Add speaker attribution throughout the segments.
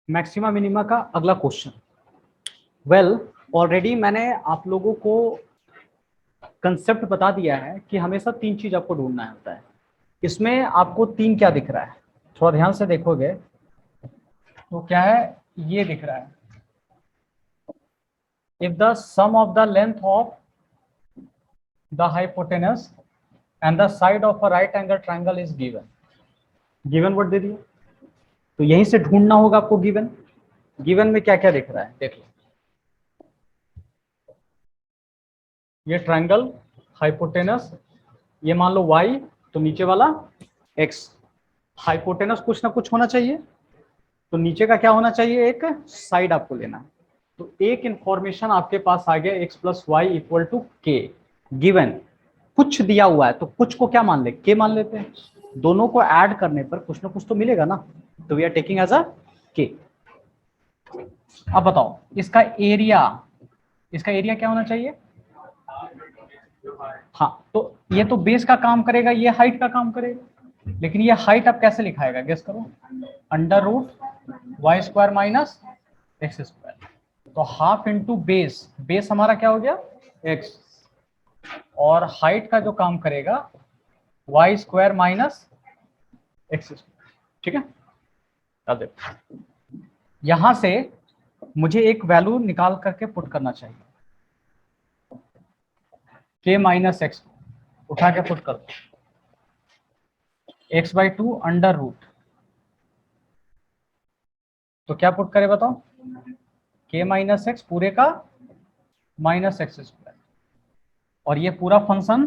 Speaker 1: Maxima minima का अगला question. Well, already मैंने आप लोगों को कंसेप्ट बता दिया है कि हमेशा तीन चीज आपको ढूंढना होता है। इसमें आपको तीन क्या दिख रहा है, थोड़ा ध्यान से देखोगे तो क्या है, ये दिख रहा है, if the sum of the length of the hypotenuse and the side of a right angle triangle is given. Given word दे दिया, तो यहीं से ढूंढना होगा आपको गिवन। गिवन में क्या क्या दिख रहा है देख लो। ये ट्राइंगल हाइपोटेनस, ये मान लो y, तो नीचे वाला x। हाइपोटेनस कुछ ना कुछ होना चाहिए, तो नीचे का क्या होना चाहिए, एक साइड आपको लेना है। तो एक इंफॉर्मेशन आपके पास आ गया, x plus y equal to k. Given कुछ दिया हुआ है तो कुछ को क्या मान ले, के मान लेते हैं। दोनों को ऐड करने पर कुछ ना कुछ तो मिलेगा ना, तो we are taking as a k. अब बताओ इसका एरिया, इसका एरिया क्या होना चाहिए। हाँ, तो ये तो बेस का काम करेगा, ये हाइट का काम करेगा, लेकिन ये हाइट अब कैसे लिखाएगा गेस करो। Under root y square minus x square. तो हाफ इंटू बेस, बेस हमारा क्या हो गया एक्स, और हाइट का जो काम करेगा y square minus x square. ठीक है, अब देखो यहां से मुझे एक वैल्यू निकाल करके पुट करना चाहिए, के माइनस एक्स उठा के पुट कर दो, x by two under root, तो क्या पुट करे बताओ, के माइनस एक्स पूरे का माइनस एक्स स्क्वायर, और ये पूरा फंक्शन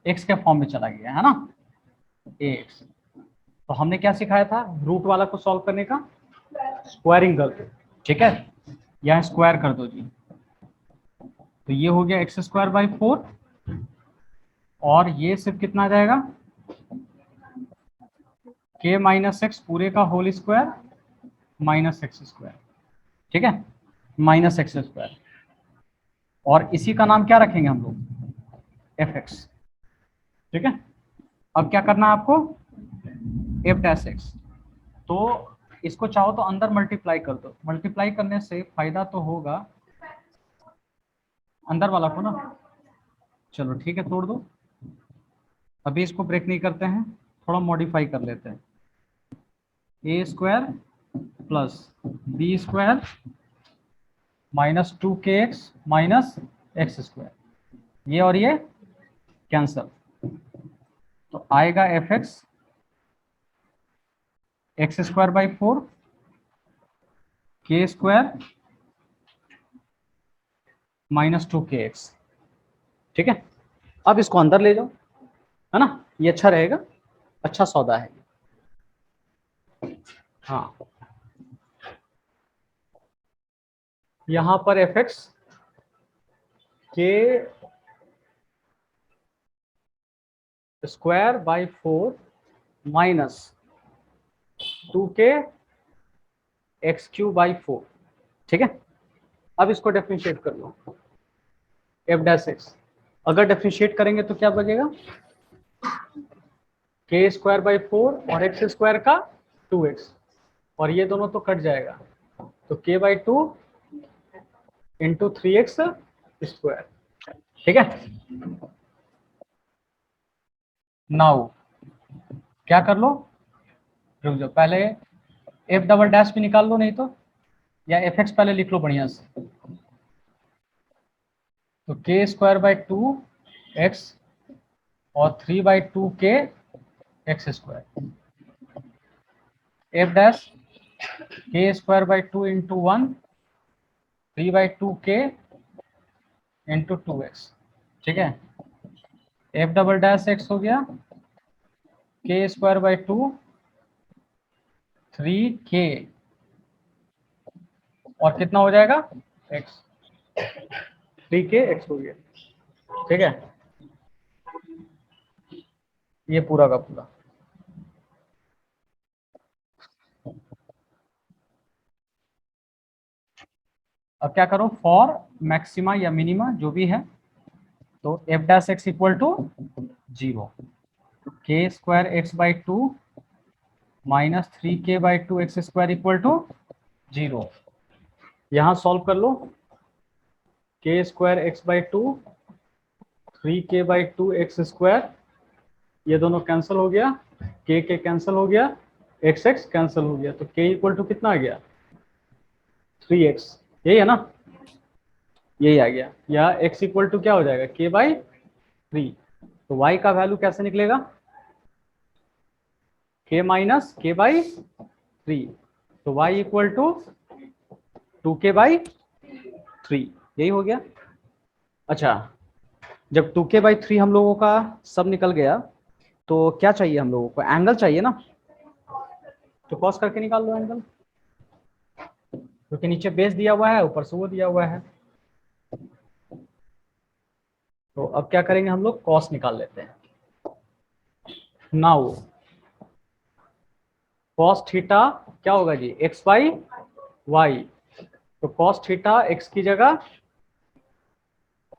Speaker 1: एक्स के फॉर्म में चला गया है ना, एक्स। तो हमने क्या सिखाया था, रूट वाला को सॉल्व करने का, स्क्वायरिंग कर दो। ठीक है, यहाँ स्क्वायर कर दो जी, तो ये हो गया एक्स स्क्वायर बाई 4, और ये सिर्फ कितना आ जाएगा, के माइनस एक्स पूरे का whole square minus x square. ठीक है, माइनस एक्स स्क्वायर, और इसी का नाम क्या रखेंगे हम लोग, एफ एक्स। ठीक है, अब क्या करना है आपको, एफ डैश एक्स। तो इसको चाहो तो अंदर मल्टीप्लाई कर दो, मल्टीप्लाई करने से फायदा तो होगा अंदर वाला को ना। चलो ठीक है, तोड़ दो, अभी इसको ब्रेक नहीं करते हैं, थोड़ा मॉडिफाई कर लेते हैं। A square plus b square minus 2kx minus x square, ये और ये कैंसल, तो आएगा f x x square by 4 k square minus 2kx। ठीक है, अब इसको अंदर ले जाओ, है ना, ये अच्छा रहेगा, अच्छा सौदा है। हाँ, यहां पर एफ एक्स के square by 4 minus 2k x Q by 4। ठीक है, अब इसको डिफरेंशिएट कर लो, एफ डैश एक्स। अगर डिफरेंशिएट करेंगे तो क्या बचेगा, के स्क्वायर बाई 4 और एक्स स्क्वायर का 2x, और ये दोनों तो कट जाएगा, तो k by 2 into 3x square. ठीक है, नाउ क्या कर लो, रुक जाओ पहले, एफ डबल डैश भी निकाल लो, नहीं तो या एफ एक्स पहले लिख लो बढ़िया से। तो के स्क्वायर बाई 2x और 3/2k x square, f dash k square by 2 into 1 3/2k into 2x। ठीक है, एफ डबल डैश एक्स हो गया के स्क्वायर बाई 2 3k, और कितना हो जाएगा x, 3k x हो गया। ठीक है, ये पूरा का पूरा। अब क्या करो, फॉर मैक्सिमा या मिनिमा जो भी है, तो f dash x equal to 0, k square x by 2 minus 3k by 2 x square equal to 0। यहाँ सॉल्व कर लो, k square x by two, 3k/2 x square, ये दोनों कैंसिल हो गया, के कैंसिल हो गया, एक्स एक्स कैंसिल हो गया, तो के इक्वल टू कितना आ गया 3x, यही है ना, यही आ गया। या x इक्वल टू क्या हो जाएगा k/3। तो y का वैल्यू कैसे निकलेगा k माइनस k/3, तो y इक्वल टू 2k/3, यही हो गया। अच्छा, जब 2k/3 हम लोगों का सब निकल गया तो क्या चाहिए हम लोगों को, एंगल चाहिए ना, तो कॉस करके निकाल लो एंगल, क्योंकि नीचे बेस दिया हुआ है, ऊपर से वो दिया हुआ है। तो अब क्या करेंगे हम लोग, कॉस निकाल लेते हैं। नाउ कॉस थीटा क्या होगा जी, x/y, तो कॉस थीटा x की जगह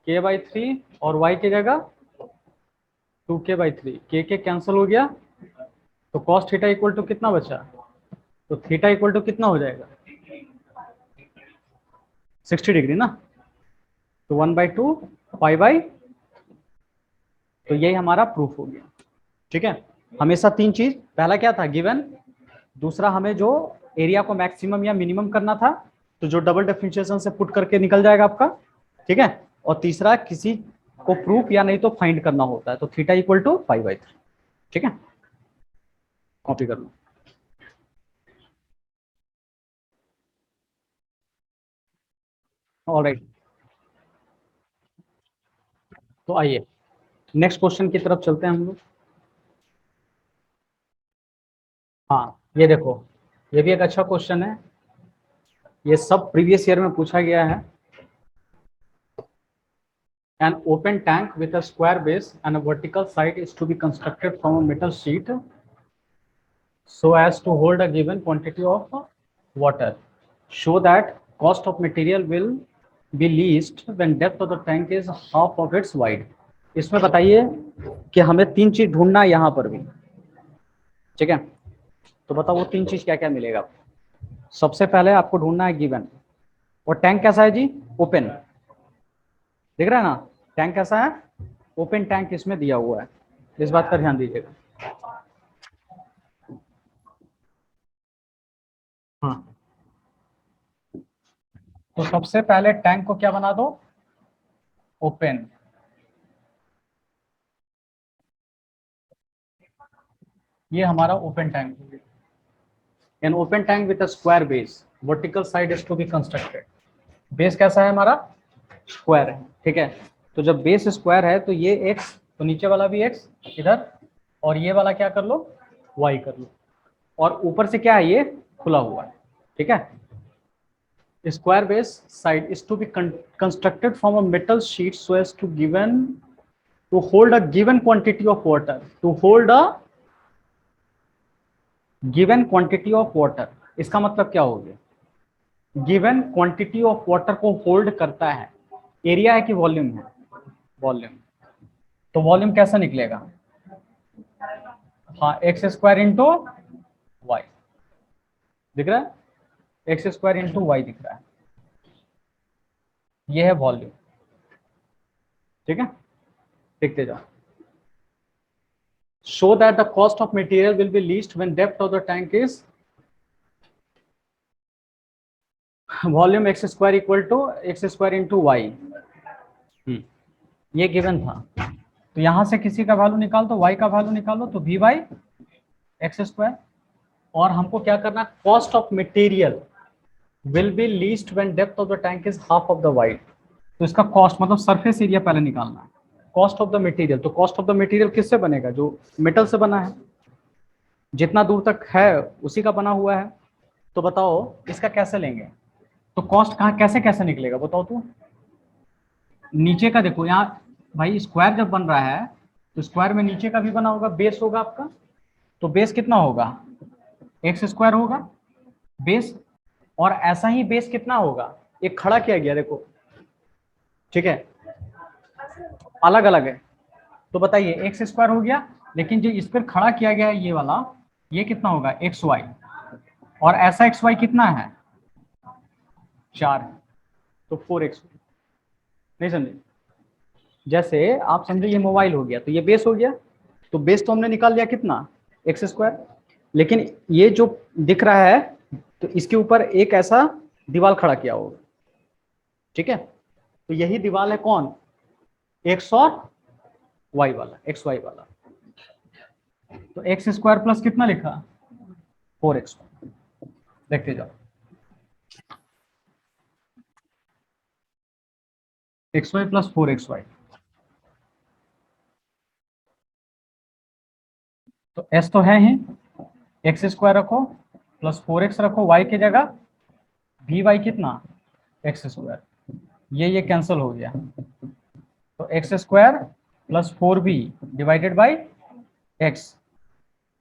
Speaker 1: k/3 और y की जगह 2k/3, के कैंसिल हो गया, तो कॉस थीटा इक्वल टू कितना बचा, तो थीटा इक्वल टू कितना हो जाएगा 60 डिग्री ना, तो 1/2 पाई/, तो यही हमारा प्रूफ हो गया। ठीक है, हमेशा तीन चीज, पहला क्या था गिवन, दूसरा हमें जो एरिया को मैक्सिमम या मिनिमम करना था, तो जो डबल डिफरेंशिएशन से पुट करके निकल जाएगा आपका। ठीक है, और तीसरा किसी को प्रूफ या नहीं तो फाइंड करना होता है, तो थीटा इक्वल टू पाई/3। ठीक है, कॉपी कर लो। ऑलराइट, तो आइए नेक्स्ट क्वेश्चन की तरफ चलते हैं हम लोग। हाँ ये देखो, ये भी एक अच्छा क्वेश्चन है, ये सब प्रीवियस ईयर में पूछा गया है। An open tank with a square base and a vertical side is to be constructed from a metal sheet so as to hold a given quantity of water. Show that cost of material will be least when depth of the tank is half of its wide. इसमें बताइए कि हमें तीन चीज ढूंढना है यहाँ पर भी। ठीक है, तो बताओ वो तीन चीज क्या क्या मिलेगा। सबसे पहले आपको ढूंढना है गिवन, और टैंक कैसा है जी, ओपन, दिख रहा है ना, टैंक कैसा है, ओपन टैंक इसमें दिया हुआ है, इस बात का ध्यान दीजिएगा। हाँ, तो सबसे पहले टैंक को क्या बना दो, ओपन। ये हमारा ओपन टैंक हो गया। An open tank with a square base, vertical side is to be constructed. Base कैसा है हमारा, स्क्वायर है। ठीक है, तो जब बेस स्क्वायर है तो ये एक्स, तो नीचे वाला भी एक्स इधर, और ये वाला क्या कर लो, वाई कर लो, और ऊपर से क्या है, ये खुला हुआ है। ठीक है, square base side is to be constructed from a metal sheet so as to hold a given quantity of water, to hold a given quantity of water। इसका मतलब क्या हो गया, गिवन क्वांटिटी ऑफ वाटर को hold करता है। Area है कि वॉल्यूम है, वॉल्यूम, तो वॉल्यूम कैसा निकलेगा, हाँ एक्स स्क्वायर इंटू वाई, दिख रहा है, एक्स स्क्वायर इंटू वाई दिख रहा है, ये है वॉल्यूम। ठीक है, देखते जाओ। Show that the cost of material will be least when depth of the tank is volume x square equal to x square into y। ये गिवन था, तो यहां से किसी का वैल्यू निकाल दो, y का वैल्यू निकालो, तो v बाई एक्स स्क्वायर। और हमको क्या करना, cost of material will be least when depth of the tank is half of the wide. तो इसका कॉस्ट मतलब सरफेस एरिया पहले निकालना है, कॉस्ट ऑफ द मटेरियल, तो कॉस्ट ऑफ द मटेरियल किससे बनेगा, जो मेटल से बना है, जितना दूर तक है उसी का बना हुआ है। तो बताओ इसका कैसे लेंगे, तो कॉस्ट कहाँ कैसे कैसे निकलेगा बताओ तो। नीचे का देखो यहाँ भाई, स्क्वायर जब बन रहा है तो स्क्वायर में नीचे का भी बना होगा, बेस होगा आपका, तो बेस कितना होगा, एक्स स्क्वायर होगा बेस, और ऐसा ही बेस कितना होगा, एक खड़ा किया गया देखो। ठीक है, अलग अलग है, तो बताइए एक्स स्क्वायर हो गया, लेकिन जो इस पर खड़ा किया गया है ये वाला, ये कितना होगा एक्स वाई, और ऐसा एक्स वाई कितना है 4 है तो 4x, नहीं समझे? जैसे आप समझे ये मोबाइल हो गया तो ये बेस हो गया, तो बेस तो हमने निकाल लिया कितना, x², लेकिन ये जो दिख रहा है तो इसके ऊपर एक ऐसा दीवार खड़ा किया होगा, ठीक है? तो यही दीवार है कौन, x और y वाला, xy वाला। तो x² प्लस कितना लिखा, 4x, देखते जाओ, xy प्लस 4xy, तो s तो है ही, x² रखो प्लस 4x रखो y की जगह, vy कितना, x², ये कैंसिल हो गया, तो x² plus 4b divided by x,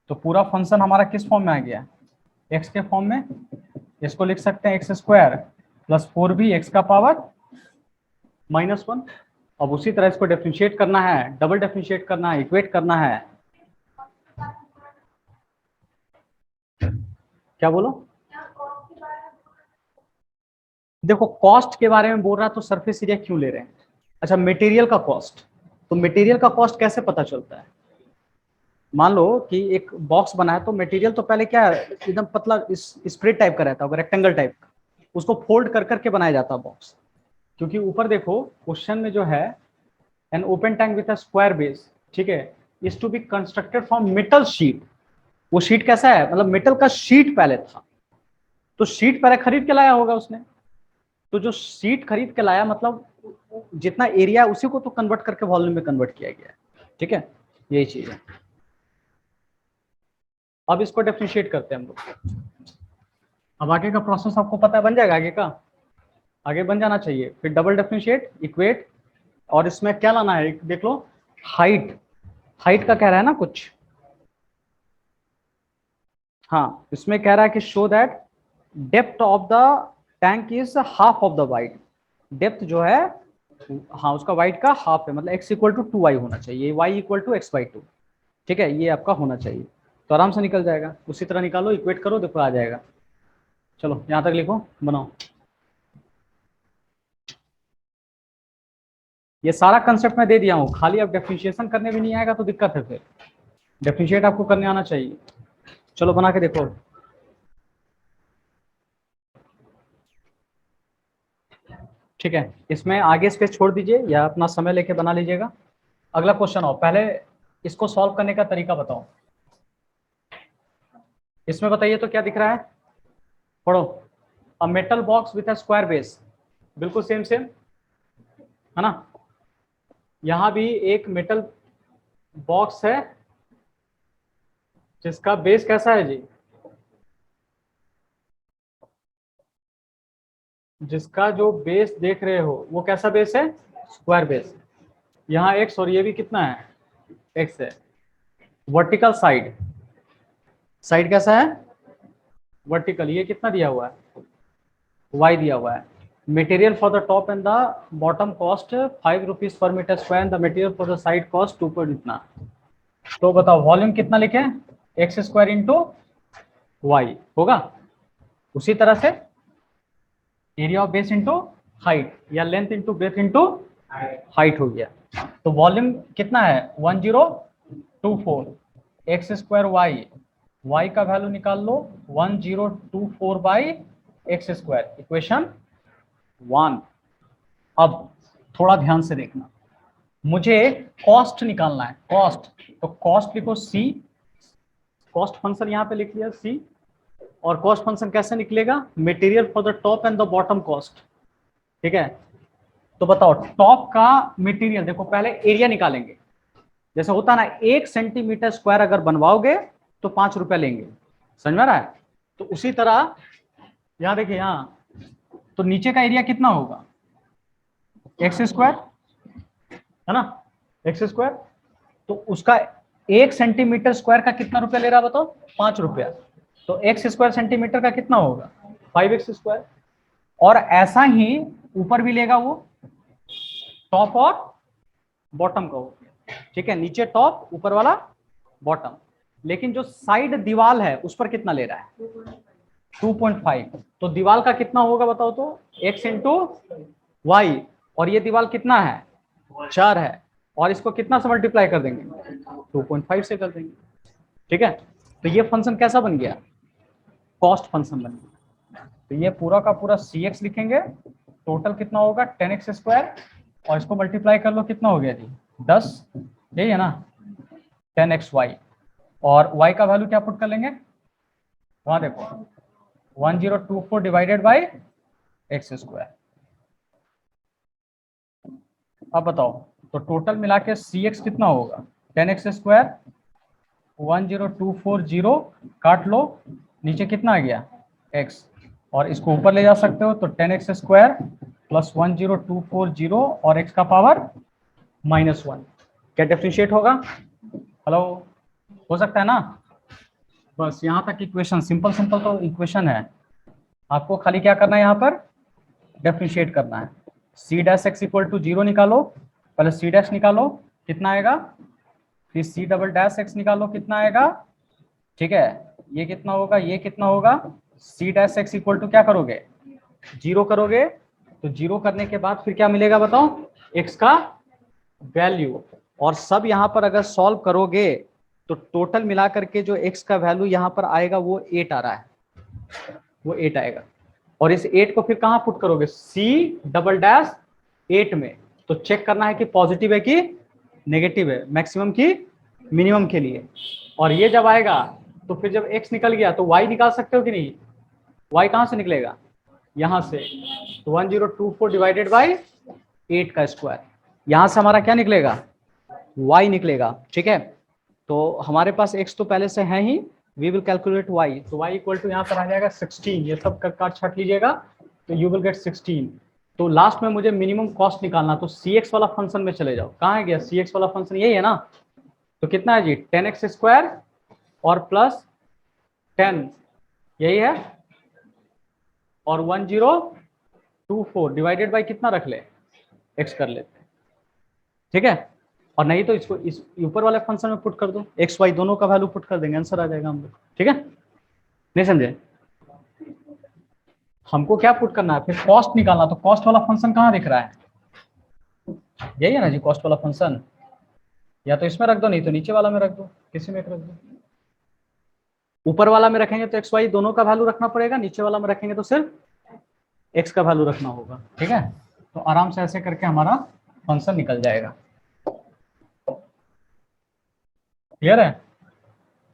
Speaker 1: तो पूरा फंक्शन हमारा किस फॉर्म में आ गया, x के फॉर्म में। इसको लिख सकते हैं x² प्लस 4b x का पावर -1। अब उसी तरह इसको डिफरेंशिएट करना है, डबल डिफरेंशिएट करना है, इक्वेट करना है, क्या बोलो, देखो कॉस्ट के बारे में बोल रहा तो सरफेस एरिया क्यों ले रहे हैं, अच्छा मटेरियल का कॉस्ट, तो मटेरियल का कॉस्ट कैसे पता चलता है, मान लो कि एक बॉक्स बना है तो मटेरियल तो पहले क्या है, एकदम पतला स्प्रेड टाइप का रहता है, रेक्टेंगल टाइप का, उसको फोल्ड कर करके बनाया जाता है बॉक्स, क्योंकि ऊपर देखो क्वेश्चन में जो है an open tank with a square base, ठीक है, is to be constructed from metal sheet, वो शीट कैसा है, मतलब मेटल का शीट पहले था, तो शीट पहले खरीद के लाया होगा उसने, तो जो शीट खरीद के लाया मतलब जितना एरिया है उसी को तो कन्वर्ट करके वॉल्यूम में कन्वर्ट किया गया है, ठीक है, यही चीज है। अब इसको डिफरेंशिएट करते हैं हम लोग, अब आगे का प्रोसेस आपको पता है, बन जाएगा आगे का, आगे बन जाना चाहिए, फिर डबल डिफरेंशिएट, इक्वेट, और इसमें क्या लाना है देख लो, हाइट, हाइट का कह रहा है ना कुछ, हाँ इसमें कह रहा है कि show that depth of the tank is half of the wide, depth जो है हाँ उसका वाइड का हाफ है, मतलब x इक्वल टू 2y होना चाहिए, y इक्वल टू x/2, ठीक है, ये आपका होना चाहिए, तो आराम से निकल जाएगा, उसी तरह निकालो, इक्वेट करो, देखो आ जाएगा। चलो यहाँ तक लिखो, बनाओ, ये सारा कंसेप्ट मैं दे दिया हूँ, खाली अब डिफरेंशिएशन करने भी नहीं आएगा तो दिक्कत है, फिर डिफरेंशिएट आपको करने आना चाहिए। चलो बना के देखो, ठीक है, इसमें आगे स्पेस छोड़ दीजिए या अपना समय लेके बना लीजिएगा। अगला क्वेश्चन आओ, पहले इसको सॉल्व करने का तरीका बताओ, इसमें बताइए तो क्या दिख रहा है, पढ़ो, a metal box with a square base, बिल्कुल सेम सेम है ना, यहां भी एक मेटल बॉक्स है जिसका बेस कैसा है जी, जिसका जो बेस देख रहे हो वो कैसा बेस है, स्क्वायर बेस, यहाँ x और ये भी कितना है, x है, वर्टिकल साइड, साइड कैसा है, वर्टिकल, ये कितना दिया हुआ है, y दिया हुआ है, material for the top and the bottom cost 5 rupees per metre square, the material for the side cost 2 per इतना, तो बताओ वॉल्यूम कितना लिखे, x² इंटू वाई होगा, उसी तरह से area of base into height, या length into breadth into height हो गया, तो वॉल्यूम कितना है 1024, x² y का वैल्यू निकाल लो 1024 बाई x², इक्वेशन 1। अब थोड़ा ध्यान से देखना, मुझे कॉस्ट निकालना है, कॉस्ट, तो कॉस्ट लिखो c, कॉस्ट फंक्शन यहाँ पे लिख लिया c, और कॉस्ट फंक्शन कैसे निकलेगा, material for the top and the bottom cost, ठीक है, तो बताओ टॉप का मटेरियल, देखो पहले एरिया निकालेंगे, जैसे होता ना 1 सेंटीमीटर स्क्वायर अगर बनवाओगे तो 5 रुपए लेंगे, समझ में रहा है, तो उसी तरह यहाँ देखिए, यहाँ तो नीचे का एरिया कितना होगा, x², है ना, x², तो उसका 1 सेंटीमीटर स्क्वायर का कितना रुपया ले रहा बताओ, 5 रुपया, तो x² सेंटीमीटर का कितना होगा 5x², और ऐसा ही ऊपर भी लेगा वो, टॉप और बॉटम का हो गया, ठीक है, नीचे टॉप ऊपर वाला बॉटम, लेकिन जो साइड दीवार है उस पर कितना ले रहा है 2.5। तो दीवार का कितना होगा बताओ तो, x इंटू वाई, और ये दीवार कितना है 4 है, और इसको कितना से मल्टीप्लाई कर देंगे 2.5 से कर देंगे। ठीक है, तो ये फंक्शन कैसा बन गया, कॉस्ट फंक्शन बन गया। तो ये पूरा का पूरा cx लिखेंगे, टोटल कितना होगा 10x स्क्वायर, और इसको मल्टीप्लाई कर लो कितना हो गया जी 10, यही है ना 10xy, और y का वैल्यू क्या पुट कर लेंगे, वहां देखो 1024 डिवाइडेड बाई एक्स स्क्वायर। अब बताओ, तो टोटल मिला के cx कितना होगा 10x स्क्वायर 10240, काट लो, नीचे कितना आ गया x, और इसको ऊपर ले जा सकते हो, तो 10x स्क्वायर प्लस 10240 और x का पावर -1, क्या डिफरेंशिएट होगा, हेलो, हो सकता है ना। बस यहाँ तक इक्वेशन, सिंपल सिंपल तो इक्वेशन है, आपको खाली क्या करना है यहाँ पर डिफरेंशिएट करना है। C dash x equal to 0 निकालो, पहले सी डैश निकालो कितना आएगा, फिर सी डबल डैश एक्स निकालो कितना आएगा, ठीक है, ये कितना होगा, ये कितना होगा, c dash x equal to क्या करोगे 0 करोगे, तो 0 करने के बाद फिर क्या मिलेगा बताओ, x का वैल्यू, और सब यहाँ पर अगर सॉल्व करोगे तो टोटल मिला करके जो x का वैल्यू यहाँ पर आएगा वो 8 आ रहा है, वो 8 आएगा, और इस 8 को फिर कहाँ पुट करोगे सी डबल डैश 8 में, तो चेक करना है कि पॉजिटिव है कि नेगेटिव है, मैक्सिमम की मिनिमम के लिए, और ये जब आएगा तो फिर जब x निकल गया तो y निकाल सकते हो कि नहीं, y कहाँ से निकलेगा यहाँ से, तो 1024 डिवाइडेड बाई 8 का स्क्वायर, यहाँ से हमारा क्या निकलेगा y निकलेगा। ठीक है, तो हमारे पास x तो पहले से है ही, वी विल कैलकुलेट y, तो y इक्वल टू यहाँ पर आ जाएगा 16, ये सब काट छाट लीजिएगा, तो यू विल गेट 16। तो लास्ट में मुझे मिनिमम कॉस्ट निकालना, तो cx वाला फंक्शन में चले जाओ, कहाँ है गया cx वाला फंक्शन, यही है ना, तो कितना है जी 10x स्क्वायर और प्लस 10, यही है, और 1024 डिवाइडेड बाई कितना रख ले x कर लेते हैं। ठीक है, और नहीं तो इसको इस ऊपर वाले फंक्शन में पुट कर दो, एक्स वाई दोनों का वैल्यू पुट कर देंगे, आंसर आ जाएगा हम लोग। ठीक है, नहीं समझे, हमको क्या पुट करना है फिर कॉस्ट निकालना, तो कॉस्ट वाला फंक्शन कहाँ दिख रहा है, यही है ना जी कॉस्ट वाला फंक्शन, या तो इसमें रख दो नहीं तो नीचे वाला में रख दो, किसी में एक रख दो, ऊपर वाला में रखेंगे तो एक्स वाई दोनों का वैल्यू रखना पड़ेगा, नीचे वाला में रखेंगे तो सिर्फ एक्स का वैल्यू रखना होगा। ठीक है, तो आराम से ऐसे करके हमारा फंक्शन निकल जाएगा। क्लियर है,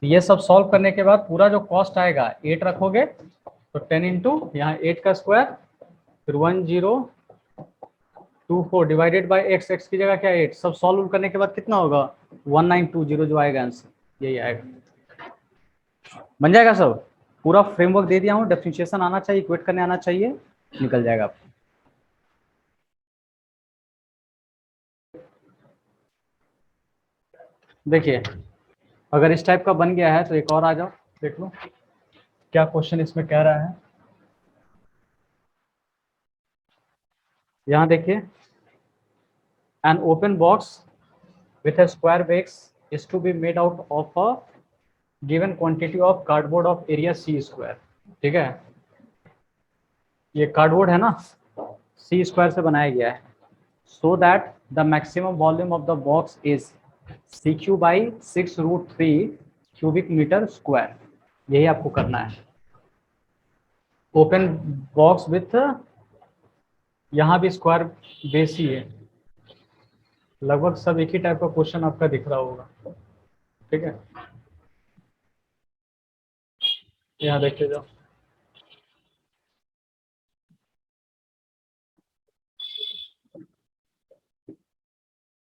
Speaker 1: ये सब सॉल्व करने के बाद पूरा जो कॉस्ट आएगा 8 रखोगे, तो 10 इंटू यहाँ 8 का स्क्वायर, फिर 1024 डिवाइडेड बाई एक्स, एक्स की जगह क्या 8, सब सॉल्व करने के बाद कितना होगा 1920 जो आएगा आंसर, यही आएगा, बन जाएगा सब, पूरा फ्रेमवर्क दे दिया हूँ, डिफरेंशिएशन आना चाहिए, इक्वेट करने आना चाहिए, निकल जाएगा आपको। देखिए अगर इस टाइप का बन गया है तो एक और आ जाओ देख लो क्या क्वेश्चन इसमें कह रहा है। यहाँ देखिए, an open box with a square base is to be made out of a given quantity of cardboard of area c square। ठीक है, ये कार्डबोर्ड है ना, c स्क्वायर से बनाया गया है, so that the maximum volume of the box is cq by 6√3 cubic meter square, यही आपको करना है। ओपन बॉक्स विथ, यहाँ भी स्क्वायर बेस ही है, लगभग सब एक ही टाइप का क्वेश्चन आपका दिख रहा होगा। ठीक है, यहाँ देखते जाओ,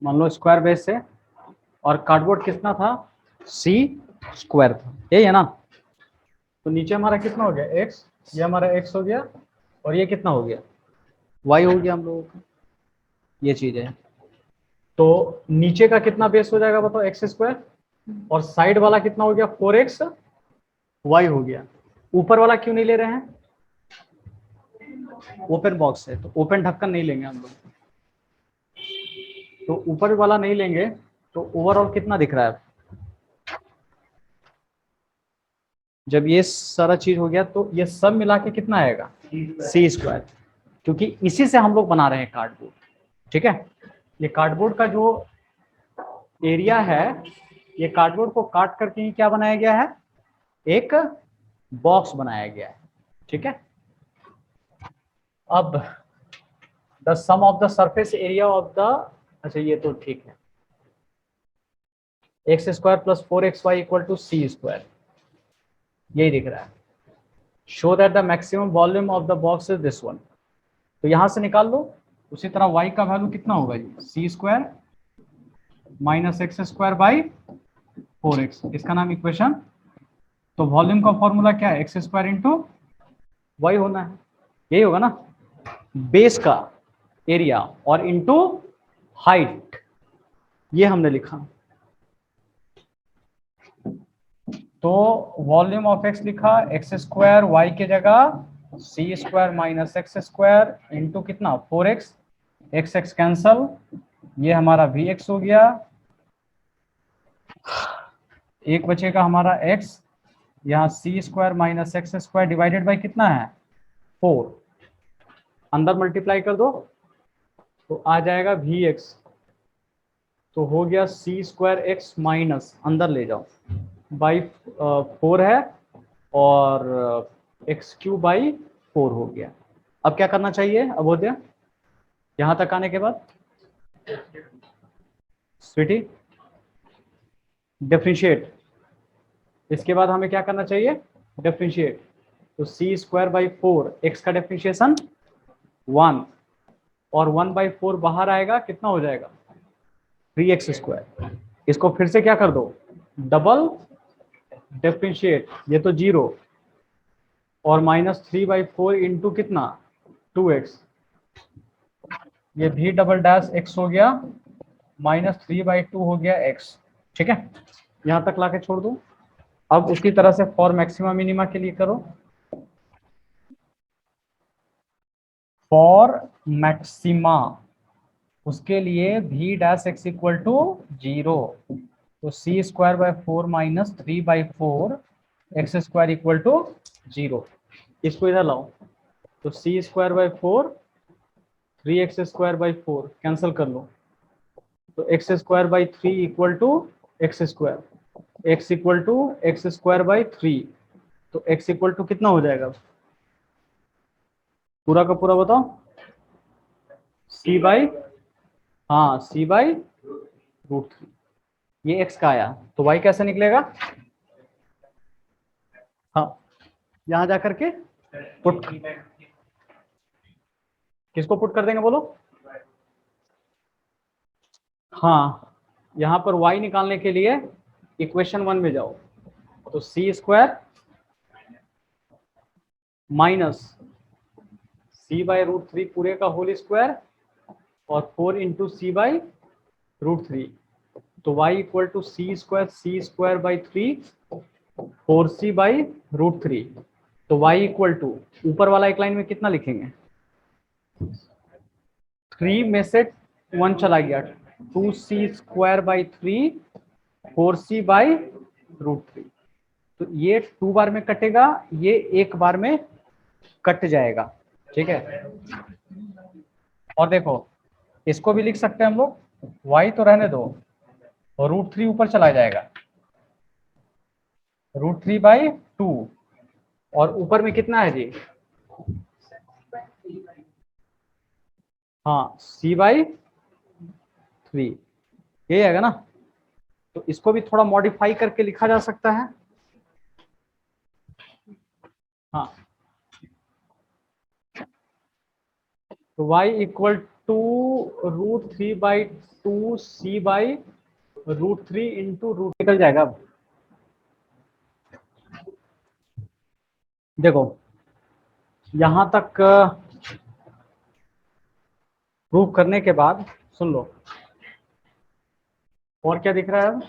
Speaker 1: मान लो स्क्वायर बेस है और कार्डबोर्ड कितना था सी स्क्वायर था, यही है ना, तो नीचे हमारा कितना हो गया एक्स, ये हमारा एक्स हो गया, और ये कितना हो गया वाई हो गया हम लोगों का, ये चीज है। तो नीचे का कितना बेस हो जाएगा बताओ एक्स स्क्वायर, और साइड वाला कितना हो गया 4x वाई हो गया, ऊपर वाला क्यों नहीं ले रहे हैं, ओपन बॉक्स है तो ओपन ढक्कन नहीं लेंगे हम लोग, तो ऊपर वाला नहीं लेंगे, तो ओवरऑल कितना दिख रहा है जब ये सारा चीज हो गया तो ये सब मिला के कितना आएगा सी स्क्वायर, क्योंकि इसी से हम लोग बना रहे हैं कार्डबोर्ड। ठीक है, ये कार्डबोर्ड का जो एरिया है, ये कार्डबोर्ड को काट करके क्या बनाया गया है, एक बॉक्स बनाया गया है। ठीक है, अब the sum of the surface area of the, अच्छा ये तो ठीक है, x square plus 4xy equal to c square, यही दिख रहा है। Show that the maximum volume of the box is this one, तो यहां से निकाल लो। उसी तरह y का वैल्यू कितना होगा जी, c square minus x square by 4x, इसका नाम इक्वेशन। तो वॉल्यूम का फॉर्मूला क्या है, एक्स स्क्वायर इंटू वाई होना है, यही होगा ना, बेस का एरिया और इंटू हाइट, ये हमने लिखा। तो वॉल्यूम ऑफ एक्स लिखा, एक्स स्क्वायर, वाई की जगह c square minus x square into कितना 4x, एक्स एक्स कैंसल, ये हमारा वी एक्स हो गया, एक बचेगा हमारा x, यहाँ c square minus x square divided by कितना है 4, अंदर मल्टीप्लाई कर दो तो आ जाएगा वी एक्स, तो हो गया सी स्क्वायर एक्स माइनस, अंदर ले जाओ, बाई 4 है और एक्स क्यू बाई 4 हो गया। अब क्या करना चाहिए अबोध्या, यहां तक आने के बाद स्वीटी डिफरेंशिएट, इसके बाद हमें क्या करना चाहिए डिफरेंशिएट, तो सी स्क्वायर बाई 4, एक्स का डिफरेंशिएशन 1 और 1/4 बाहर आएगा, कितना हो जाएगा 3x स्क्वायर। इसको फिर से क्या कर दो डबल डिफरेंशिएट, ये तो 0 और -3/4 इंटू कितना 2x, ये भी डबल डैश x हो गया, -3/2 हो गया x। ठीक है, यहां तक लाके छोड़ दो। अब उसी तरह से फॉर मैक्सिमा मिनिमा के लिए करो, फॉर मैक्सिमा उसके लिए v dash x equal to 0, तो c square by 4 minus 3/4 x square equal to 0, इसको इधर लाओ, तो c square by 4 3x square by 4 cancel कर लो, तो x square by 3 equal to x square, x equal to x square by 3, तो x equal to कितना हो जाएगा पूरा का पूरा बताओ, सी बाई, हाँ सी बाई √3, ये एक्स का आया, तो वाई कैसे निकलेगा, हाँ यहां जाकर के पुट, किसको पुट कर देंगे बोलो, हाँ यहां पर y निकालने के लिए इक्वेशन 1 में जाओ, तो c square minus C by √3 पूरे का होल स्क्वायर और 4 इंटू सी बाई √3, तो y equal to c square by 3 4c by √3, तो y इक्वल टू ऊपर वाला एक लाइन में कितना लिखेंगे 3 में से 1 चला गया, 2c square by 3 4c by √3, तो ये 2 बार में कटेगा, ये एक बार में कट जाएगा। ठीक है, और देखो इसको भी लिख सकते हैं हम लोग, y तो रहने दो और √3 ऊपर चला जाएगा, √3/2 और ऊपर में कितना है जी, हाँ c/3, यही आएगा ना, तो इसको भी थोड़ा मॉडिफाई करके लिखा जा सकता है, हाँ तो y equal to √3/2 c/√3 into root निकल जाएगा। अब देखो यहां तक प्रूव करने के बाद सुन लो, और क्या दिख रहा है,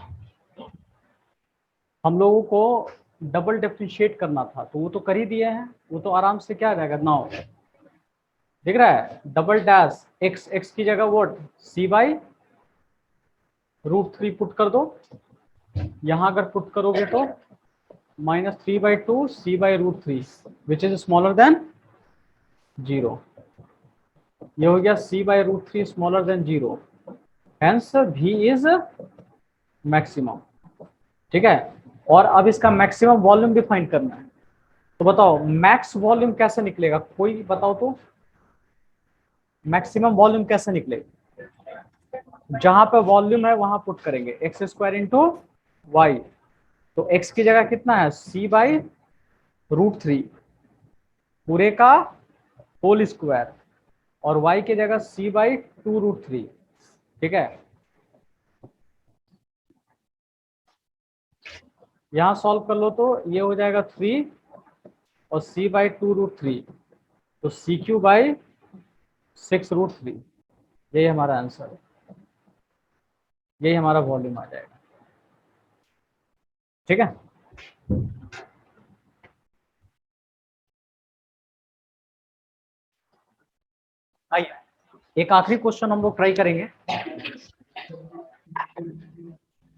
Speaker 1: हम लोगों को डबल डिफरेंशिएट करना था, तो वो तो कर ही दिए हैं, वो तो आराम से क्या आ जाएगा 9 दिख रहा है, डबल डैश एक्स, एक्स की जगह वोट c/√3 पुट कर दो, यहां अगर पुट करोगे तो minus 3/2 c/√3 which is smaller than 0। ये हो गया c/√3 smaller than 0, hence v is maximum. ठीक है, और अब इसका मैक्सिमम वॉल्यूम भी फाइंड करना है। तो बताओ मैक्स वॉल्यूम कैसे निकलेगा, कोई बताओ तो मैक्सिमम वॉल्यूम कैसे निकलेगा। जहां पे वॉल्यूम है वहां पुट करेंगे x² इंटू वाई। तो x की जगह कितना है c/√3 पूरे का होल स्क्वायर, और y की जगह c/2√3। ठीक है, यहां सॉल्व कर लो तो ये हो जाएगा 3 और c/2√3, तो CQ/6√3। यही हमारा आंसर है, यही हमारा वॉल्यूम आ जाएगा। ठीक है, आइए एक आखिरी क्वेश्चन हम लोग ट्राई करेंगे।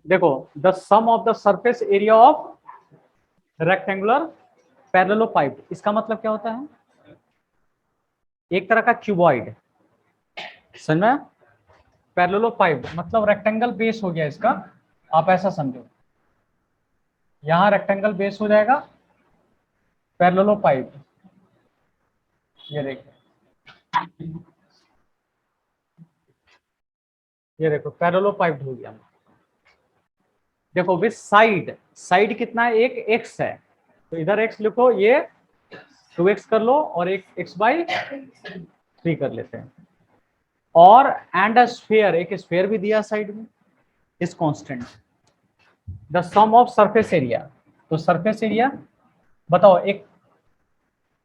Speaker 1: देखो, the sum of the surface area of rectangular parallelepiped, इसका मतलब क्या होता है, एक तरह का क्यूबॉइड, समझ में। पैरेललोपाइड मतलब रेक्टेंगल बेस हो गया इसका, आप ऐसा समझो, यहां रेक्टेंगल बेस हो जाएगा पैरेललोपाइड। ये देखो, ये देखो पैरेललोपाइड हो गया। देखो विथ साइड, साइड कितना है, एक एक्स है, तो इधर एक्स लिखो, ये 2x कर लो और एक x/3 कर लेते हैं। और एंड अ स्फीयर, एक स्फीयर भी दिया साइड में इस constant. The sum of surface area, तो सरफेस एरिया बताओ, एक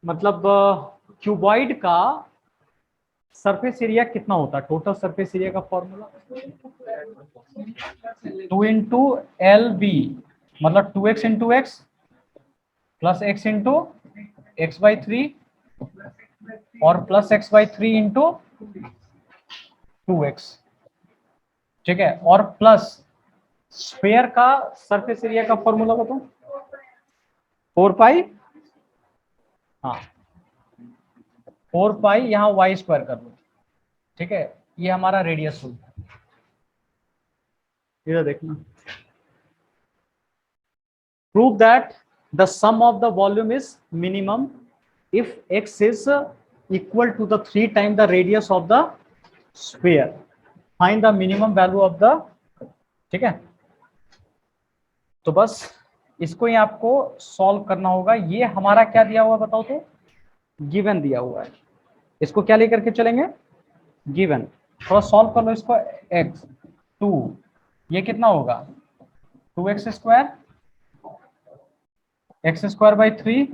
Speaker 1: मतलब क्यूबॉइड का सरफेस एरिया कितना होता है, टोटल सरफेस एरिया का फॉर्मूला 2 × LB, मतलब 2x × x plus x into x/3 और प्लस x/3 इंटू 2x। ठीक है, और प्लस स्फीयर का सरफेस एरिया का फॉर्मूला बताओ 4 पाई, हाँ 4 पाई, यहाँ y² कर लो। ठीक है, ये हमारा रेडियस होगा। इधर देखना, prove that the sum of the volume is minimum if x is equal to the 3 time the radius of the sphere, find the minimum value of the. ठीक है, तो बस इसको ही आपको सॉल्व करना होगा। ये हमारा क्या दिया हुआ बताओ तो, गिवन दिया हुआ है। इसको क्या लेकर के चलेंगे, गिवन। थोड़ा सॉल्व कर लो इसको, x 2, ये कितना होगा 2x², x²/3,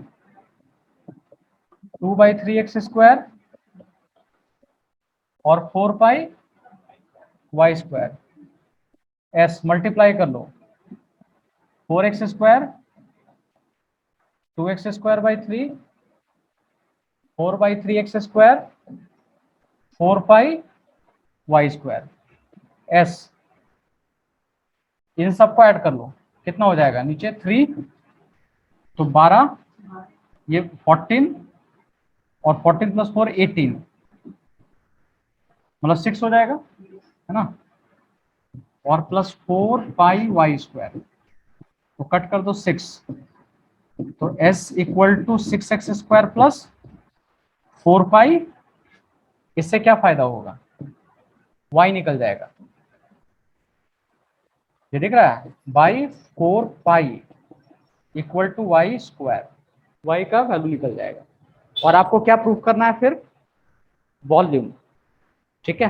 Speaker 1: 2/3x² और 4 पाई y²। s मल्टीप्लाई कर लो, 4x², 2x²/3, 4/3x², 4 पाई y²। s इन सबको ऐड कर लो, कितना हो जाएगा नीचे 3, तो 12, ये 14 और 14 + 4 18, मतलब 6 हो जाएगा, है ना, और प्लस 4 पाई y², तो कट कर दो 6, तो s = 6x² प्लस 4 पाई, इससे क्या फायदा होगा, y निकल जाएगा, ये दिख रहा है, बाई 4 पाई = y², y का वैल्यू निकल जाएगा। और आपको क्या प्रूफ करना है फिर, वॉल्यूम। ठीक है,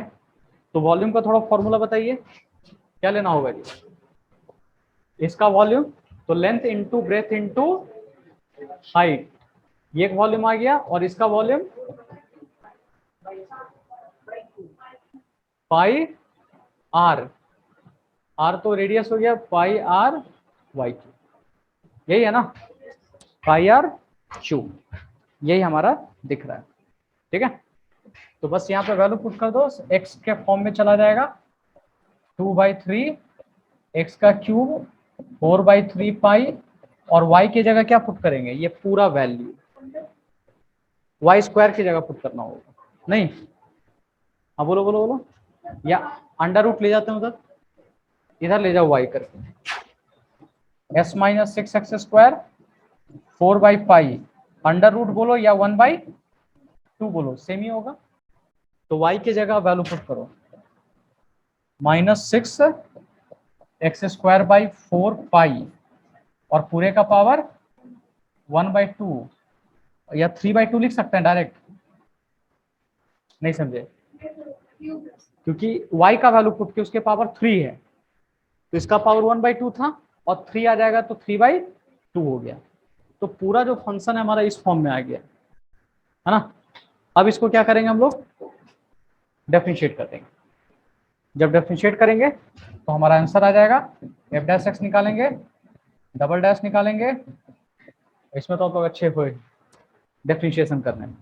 Speaker 1: तो वॉल्यूम का थोड़ा फॉर्मूला बताइए, क्या लेना होगा जी, इसका वॉल्यूम तो length into breadth into height, ये एक वॉल्यूम आ गया, और इसका वॉल्यूम पाई आर, आर तो रेडियस हो गया, पाई आर y², यही है ना, पाई आर क्यूब, यही हमारा दिख रहा है। ठीक है, तो बस यहाँ पे वैल्यू पुट कर दो, x के फॉर्म में चला जाएगा 2/3 x का क्यूब 4/3 पाई और y की जगह क्या पुट करेंगे, ये पूरा वैल्यू y स्क्वायर की जगह पुट करना होगा, नहीं? हाँ बोलो बोलो बोलो, या अंडर रूट ले जाते हैं उधर, इधर ले जाओ y करके, s माइनस 6x स्क्वायर 4/पाई अंडर रूट बोलो या 1/2 बोलो, सेम ही होगा। तो y की जगह वैल्यू पुट करो, -6x²/4 पाई और पूरे का पावर 1/2 या 3/2 लिख सकते हैं डायरेक्ट, नहीं समझे? क्योंकि y का वैल्यू पुट के उसके पावर 3 है, तो इसका पावर 1/2 था और 3 आ जाएगा तो 3/2 हो गया। तो पूरा जो फंक्शन है हमारा इस फॉर्म में आ गया, है ना? अब इसको क्या करेंगे हम लोग, डेफिनिशिएट कर देंगे। जब डेफिनिशिएट करेंगे तो हमारा आंसर आ जाएगा, f' निकालेंगे, डबल डैश निकालेंगे, इसमें तो आप लोग अच्छे हुए डेफिनिशिएशन करने में।